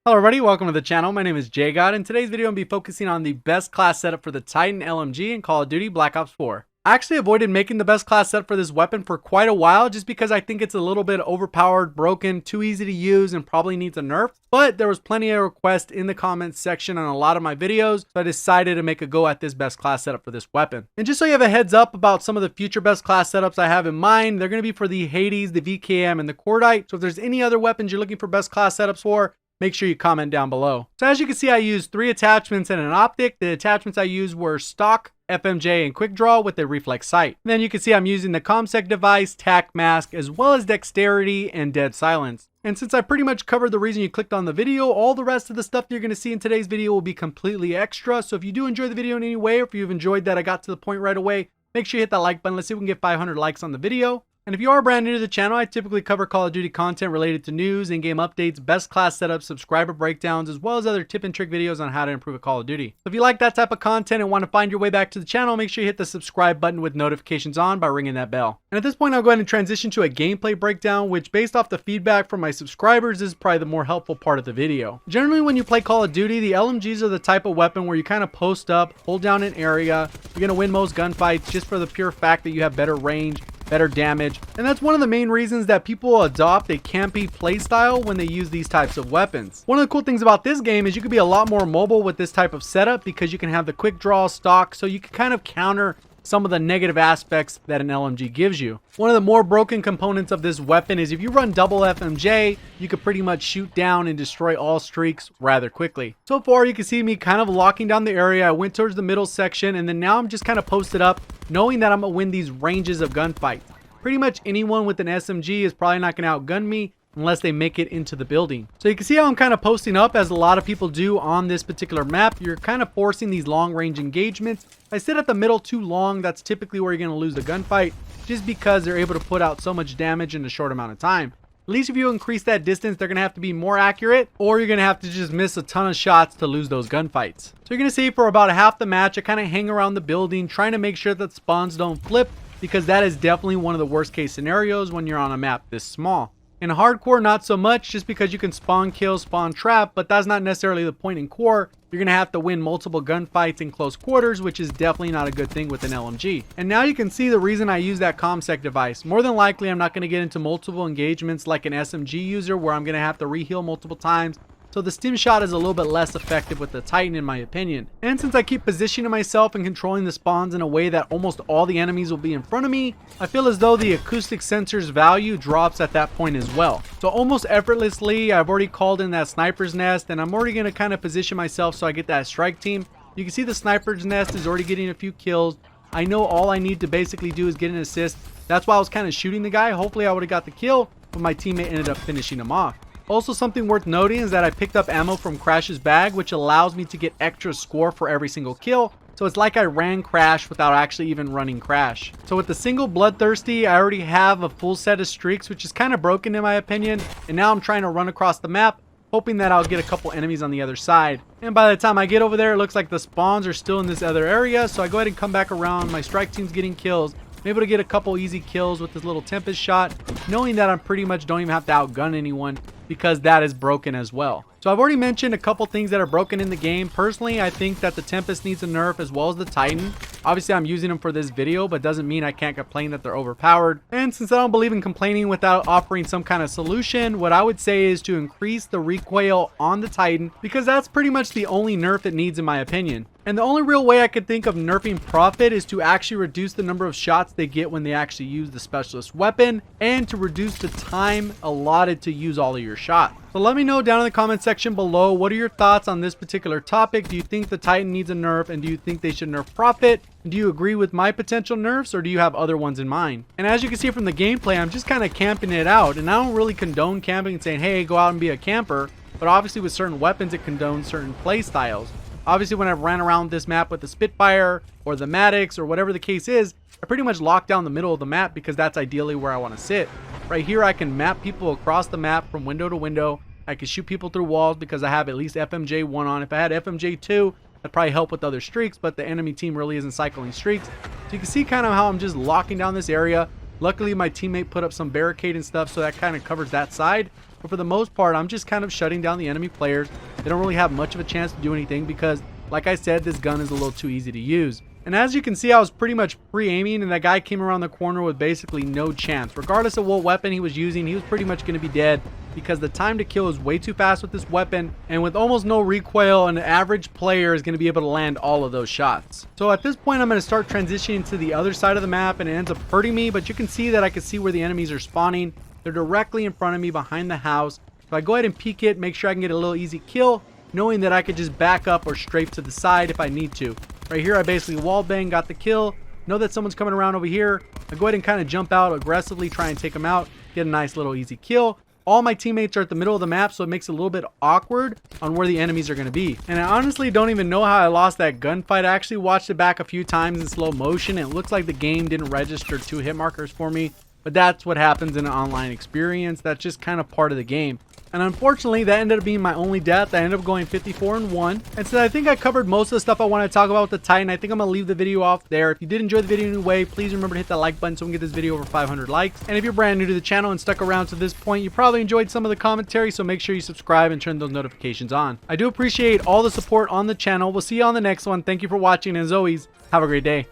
Hello everybody, welcome to the channel. My name is JGOD. In today's video, I'm going to be focusing on the best class setup for the Titan LMG in Call of Duty Black Ops 4. I actually avoided making the best class setup for this weapon for quite a while just because I think it's a little bit overpowered, broken, too easy to use, and probably needs a nerf. But there was plenty of requests in the comments section on a lot of my videos, so I decided to make a go at this best class setup for this weapon. And just so you have a heads up about some of the future best class setups I have in mind, they're going to be for the Hades, the VKM, and the Cordite. So if there's any other weapons you're looking for best class setups for, make sure you comment down below. So as you can see, I used 3 attachments and an optic. The attachments I used were stock, FMJ, and quick draw with a reflex sight. And then you can see I'm using the ComSec device, tac mask, as well as dexterity and dead silence. And since I pretty much covered the reason you clicked on the video, all the rest of the stuff you're going to see in today's video will be completely extra. So if you do enjoy the video in any way, or if you've enjoyed that I got to the point right away, make sure you hit that like button. Let's see if we can get 500 likes on the video. And if you are brand new to the channel, I typically cover Call of Duty content related to news, in-game updates, best class setups, subscriber breakdowns, as well as other tip and trick videos on how to improve a Call of Duty. So if you like that type of content and want to find your way back to the channel, make sure you hit the subscribe button with notifications on by ringing that bell. And at this point, I'll go ahead and transition to a gameplay breakdown, which based off the feedback from my subscribers is probably the more helpful part of the video. Generally, when you play Call of Duty, the LMGs are the type of weapon where you kind of post up, hold down an area. You're going to win most gunfights just for the pure fact that you have better range, better damage, and that's one of the main reasons that people adopt a campy playstyle when they use these types of weapons. One of the cool things about this game is you can be a lot more mobile with this type of setup because you can have the quick draw stock, so you can kind of counter some of the negative aspects that an LMG gives you. One of the more broken components of this weapon is if you run double FMJ, you could pretty much shoot down and destroy all streaks rather quickly. So far, you can see me kind of locking down the area. I went towards the middle section, and then now I'm just kind of posted up, knowing that I'm going to win these ranges of gunfights. Pretty much anyone with an SMG is probably not going to outgun me unless they make it into the building. So you can see how I'm kind of posting up, as a lot of people do on this particular map. You're kind of forcing these long range engagements. If I sit at the middle too long, that's typically where you're going to lose the gunfight, just because they're able to put out so much damage in a short amount of time. At least if you increase that distance, they're going to have to be more accurate, or you're going to have to just miss a ton of shots to lose those gunfights. So you're going to see for about half the match, I kind of hang around the building, trying to make sure that spawns don't flip, because that is definitely one of the worst case scenarios when you're on a map this small. In hardcore, not so much, just because you can spawn kill, spawn trap, but that's not necessarily the point in core. You're going to have to win multiple gunfights in close quarters, which is definitely not a good thing with an LMG. And now you can see the reason I use that ComSec device. More than likely, I'm not going to get into multiple engagements like an SMG user where I'm going to have to reheal multiple times. So the stim shot is a little bit less effective with the Titan in my opinion. And since I keep positioning myself and controlling the spawns in a way that almost all the enemies will be in front of me, I feel as though the acoustic sensor's value drops at that point as well. So almost effortlessly, I've already called in that sniper's nest, and I'm already going to kind of position myself so I get that strike team. You can see the sniper's nest is already getting a few kills. I know all I need to basically do is get an assist. That's why I was kind of shooting the guy. Hopefully I would have got the kill, but my teammate ended up finishing him off. Also, something worth noting is that I picked up ammo from Crash's bag, which allows me to get extra score for every single kill. So it's like I ran Crash without actually even running Crash. So with the single Bloodthirsty, I already have a full set of streaks, which is kind of broken in my opinion. And now I'm trying to run across the map, hoping that I'll get a couple enemies on the other side. And by the time I get over there, it looks like the spawns are still in this other area. So I go ahead and come back around. My strike team's getting kills. I'm able to get a couple easy kills with this little Tempest shot, knowing that I pretty much don't even have to outgun anyone, because that is broken as well. So I've already mentioned a couple things that are broken in the game. Personally, I think that the Tempest needs a nerf as well as the Titan. Obviously, I'm using them for this video, but doesn't mean I can't complain that they're overpowered. And since I don't believe in complaining without offering some kind of solution, what I would say is to increase the recoil on the Titan, because that's pretty much the only nerf it needs in my opinion. And the only real way I could think of nerfing Prophet is to actually reduce the number of shots they get when they actually use the specialist weapon, and to reduce the time allotted to use all of your shots. So let me know down in the comment section below, what are your thoughts on this particular topic? Do you think the Titan needs a nerf, and do you think they should nerf Prophet? Do you agree with my potential nerfs, or do you have other ones in mind? And as you can see from the gameplay, I'm just kind of camping it out, and I don't really condone camping and saying, hey, go out and be a camper. But obviously with certain weapons, it condones certain play styles. Obviously, when I've ran around this map with the Spitfire or the Maddox or whatever the case is, I pretty much lock down the middle of the map because that's ideally where I want to sit. Right here, I can map people across the map from window to window. I can shoot people through walls because I have at least FMJ 1 on. If I had FMJ 2, that'd probably help with other streaks, but the enemy team really isn't cycling streaks. So you can see kind of how I'm just locking down this area. Luckily, my teammate put up some barricade and stuff, so that kind of covers that side. but for the most part, I'm just kind of shutting down the enemy players. They don't really have much of a chance to do anything because, like I said, this gun is a little too easy to use. And as you can see, I was pretty much pre-aiming, and that guy came around the corner with basically no chance. Regardless of what weapon he was using, he was pretty much going to be dead because the time to kill is way too fast with this weapon, and with almost no recoil, an average player is going to be able to land all of those shots. So at this point, I'm going to start transitioning to the other side of the map, and it ends up hurting me, but you can see that I can see where the enemies are spawning. They're directly in front of me behind the house. So I go ahead and peek it, make sure I can get a little easy kill, knowing that I could just back up or strafe to the side if I need to. Right here, I basically wall bang, got the kill. Know that someone's coming around over here. I go ahead and kind of jump out aggressively, try and take them out, get a nice little easy kill. All my teammates are at the middle of the map, so it makes it a little bit awkward on where the enemies are going to be. And I honestly don't even know how I lost that gunfight. I actually watched it back a few times in slow motion, and it looks like the game didn't register 2 hit markers for me. But that's what happens in an online experience. That's just kind of part of the game. And unfortunately, that ended up being my only death. I ended up going 54-1. And so I think I covered most of the stuff I want to talk about with the Titan. I think I'm going to leave the video off there. If you did enjoy the video anyway, please remember to hit that like button so we can get this video over 500 likes. And if you're brand new to the channel and stuck around to this point, you probably enjoyed some of the commentary, so make sure you subscribe and turn those notifications on. I do appreciate all the support on the channel. We'll see you on the next one. Thank you for watching, and as always, have a great day.